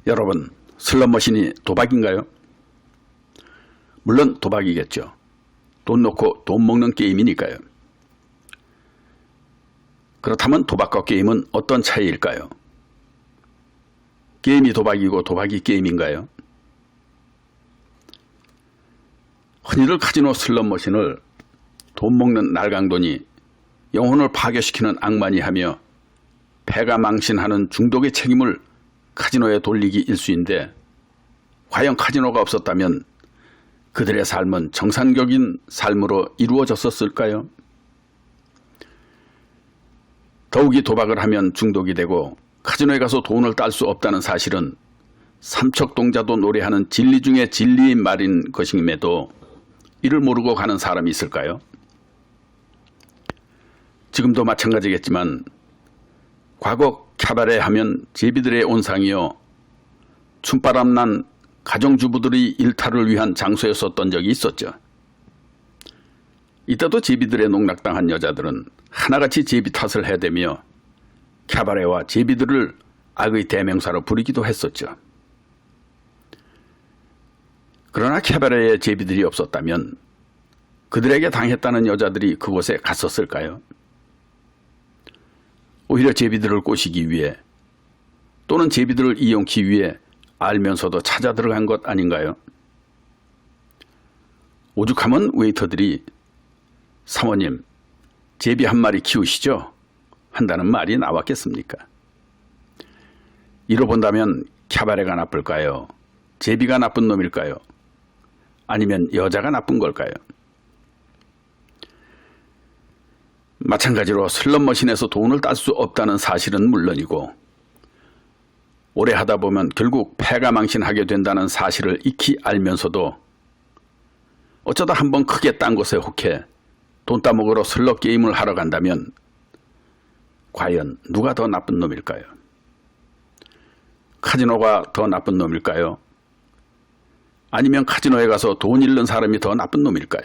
여러분, 슬롯머신이 도박인가요? 물론 도박이겠죠. 돈 놓고 돈 먹는 게임이니까요. 그렇다면 도박과 게임은 어떤 차이일까요? 게임이 도박이고 도박이 게임인가요? 흔히들 카지노 슬롯머신을 돈 먹는 날강돈이 영혼을 파괴시키는 악마니 하며 패가 망신하는 중독의 책임을 카지노에 돌리기 일쑤인데, 과연 카지노가 없었다면 그들의 삶은 정상적인 삶으로 이루어졌었을까요? 더욱이 도박을 하면 중독이 되고 카지노에 가서 돈을 딸 수 없다는 사실은 삼척동자도 노래하는 진리 중에 진리인 말인 것임에도 이를 모르고 가는 사람이 있을까요? 지금도 마찬가지겠지만 과거 캬바레 하면 제비들의 온상이요, 춤바람난 가정주부들의 일탈을 위한 장소였었던 적이 있었죠. 이때도 제비들의 농락당한 여자들은 하나같이 제비 탓을 해대며 캬바레와 제비들을 악의 대명사로 부르기도 했었죠. 그러나 캬바레에 제비들이 없었다면 그들에게 당했다는 여자들이 그곳에 갔었을까요? 오히려 제비들을 꼬시기 위해 또는 제비들을 이용하기 위해 알면서도 찾아 들어간 것 아닌가요? 오죽하면 웨이터들이 사모님, 제비 한 마리 키우시죠? 한다는 말이 나왔겠습니까? 이로 본다면 캬바레가 나쁠까요? 제비가 나쁜 놈일까요? 아니면 여자가 나쁜 걸까요? 마찬가지로 슬롯머신에서 돈을 딸 수 없다는 사실은 물론이고, 오래 하다 보면 결국 패가 망신하게 된다는 사실을 익히 알면서도 어쩌다 한번 크게 딴 것에 혹해 돈 따먹으러 슬롯 게임을 하러 간다면 과연 누가 더 나쁜 놈일까요? 카지노가 더 나쁜 놈일까요? 아니면 카지노에 가서 돈 잃는 사람이 더 나쁜 놈일까요?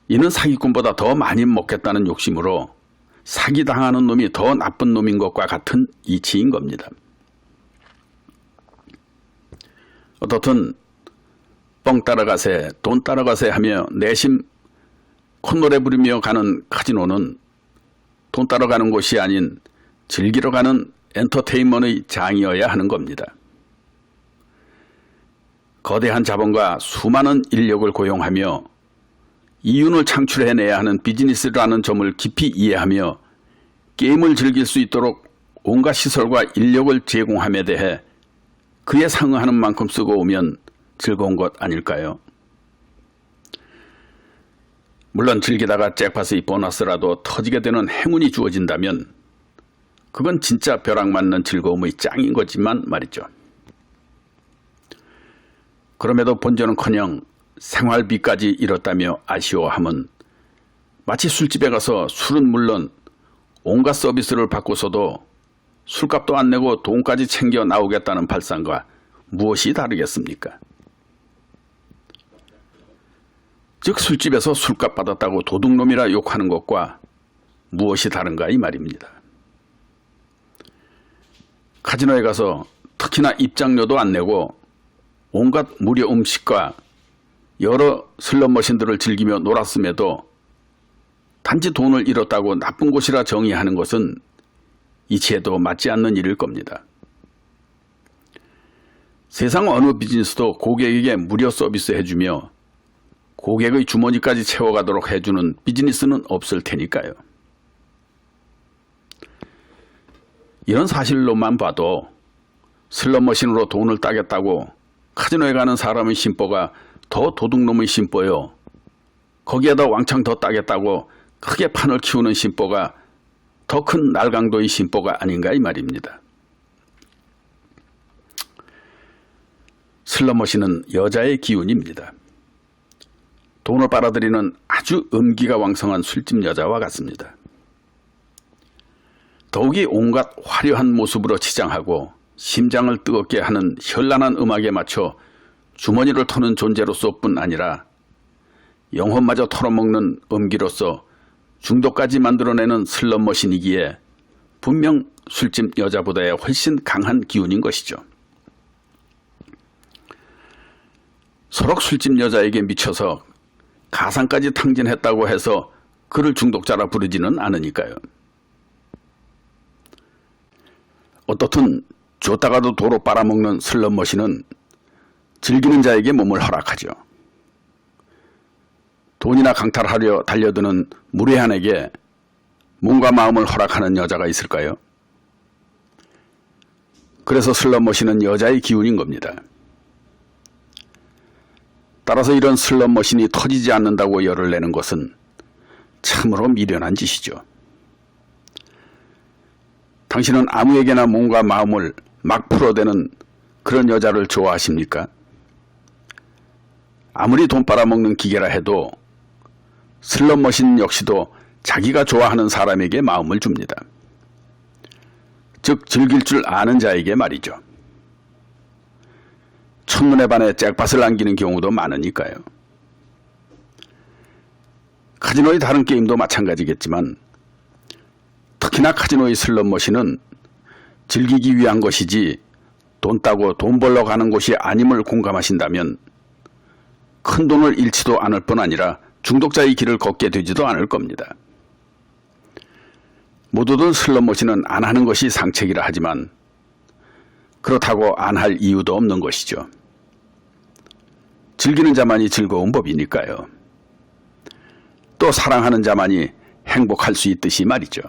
이는 사기꾼보다 더 많이 먹겠다는 욕심으로 사기당하는 놈이 더 나쁜 놈인 것과 같은 이치인 겁니다. 어떻든 뻥 따라가세, 돈 따라가세 하며 내심 콧노래 부르며 가는 카지노는 돈 따라가는 곳이 아닌 즐기러 가는 엔터테인먼트의 장이어야 하는 겁니다. 거대한 자본과 수많은 인력을 고용하며 이윤을 창출해내야 하는 비즈니스라는 점을 깊이 이해하며 게임을 즐길 수 있도록 온갖 시설과 인력을 제공함에 대해 그에 상응하는 만큼 쓰고 오면 즐거운 것 아닐까요? 물론 즐기다가 잭팟의 보너스라도 터지게 되는 행운이 주어진다면 그건 진짜 벼락 맞는 즐거움의 짱인 거지만 말이죠. 그럼에도 본전은커녕 생활비까지 잃었다며 아쉬워함은 마치 술집에 가서 술은 물론 온갖 서비스를 받고서도 술값도 안 내고 돈까지 챙겨 나오겠다는 발상과 무엇이 다르겠습니까? 즉 술집에서 술값 받았다고 도둑놈이라 욕하는 것과 무엇이 다른가 이 말입니다. 카지노에 가서 특히나 입장료도 안 내고 온갖 무료 음식과 여러 슬롯머신들을 즐기며 놀았음에도 단지 돈을 잃었다고 나쁜 곳이라 정의하는 것은 이치에도 맞지 않는 일일 겁니다. 세상 어느 비즈니스도 고객에게 무료 서비스 해주며 고객의 주머니까지 채워가도록 해주는 비즈니스는 없을 테니까요. 이런 사실로만 봐도 슬롯머신으로 돈을 따겠다고 카지노에 가는 사람의 심보가 더 도둑놈의 심보요, 거기에다 왕창 더 따겠다고 크게 판을 키우는 심보가 더 큰 날강도의 심보가 아닌가 이 말입니다. 슬롯머신은 여자의 기운입니다. 돈을 빨아들이는 아주 음기가 왕성한 술집 여자와 같습니다. 더욱이 온갖 화려한 모습으로 치장하고 심장을 뜨겁게 하는 현란한 음악에 맞춰 주머니를 터는 존재로서뿐 아니라 영혼마저 털어먹는 음기로서 중독까지 만들어내는 슬롯머신이기에 분명 술집 여자보다야 훨씬 강한 기운인 것이죠. 소록 술집 여자에게 미쳐서 가상까지 탕진했다고 해서 그를 중독자라 부르지는 않으니까요. 어떻든 줬다가도 도로 빨아먹는 슬럼머신은 즐기는 자에게 몸을 허락하죠. 돈이나 강탈하려 달려드는 무례한에게 몸과 마음을 허락하는 여자가 있을까요? 그래서 슬럼머신은 여자의 기운인 겁니다. 따라서 이런 슬럼머신이 터지지 않는다고 열을 내는 것은 참으로 미련한 짓이죠. 당신은 아무에게나 몸과 마음을 막 풀어대는 그런 여자를 좋아하십니까? 아무리 돈 빨아먹는 기계라 해도 슬럼머신 역시도 자기가 좋아하는 사람에게 마음을 줍니다. 즉 즐길 줄 아는 자에게 말이죠. 첫눈에 반해 잭팟을 안기는 경우도 많으니까요. 카지노의 다른 게임도 마찬가지겠지만 특히나 카지노의 슬럼머신은 즐기기 위한 것이지 돈 따고 돈 벌러 가는 곳이 아님을 공감하신다면 큰 돈을 잃지도 않을 뿐 아니라 중독자의 길을 걷게 되지도 않을 겁니다. 모두들 슬럼머신은 안 하는 것이 상책이라 하지만 그렇다고 안 할 이유도 없는 것이죠. 즐기는 자만이 즐거운 법이니까요. 또 사랑하는 자만이 행복할 수 있듯이 말이죠.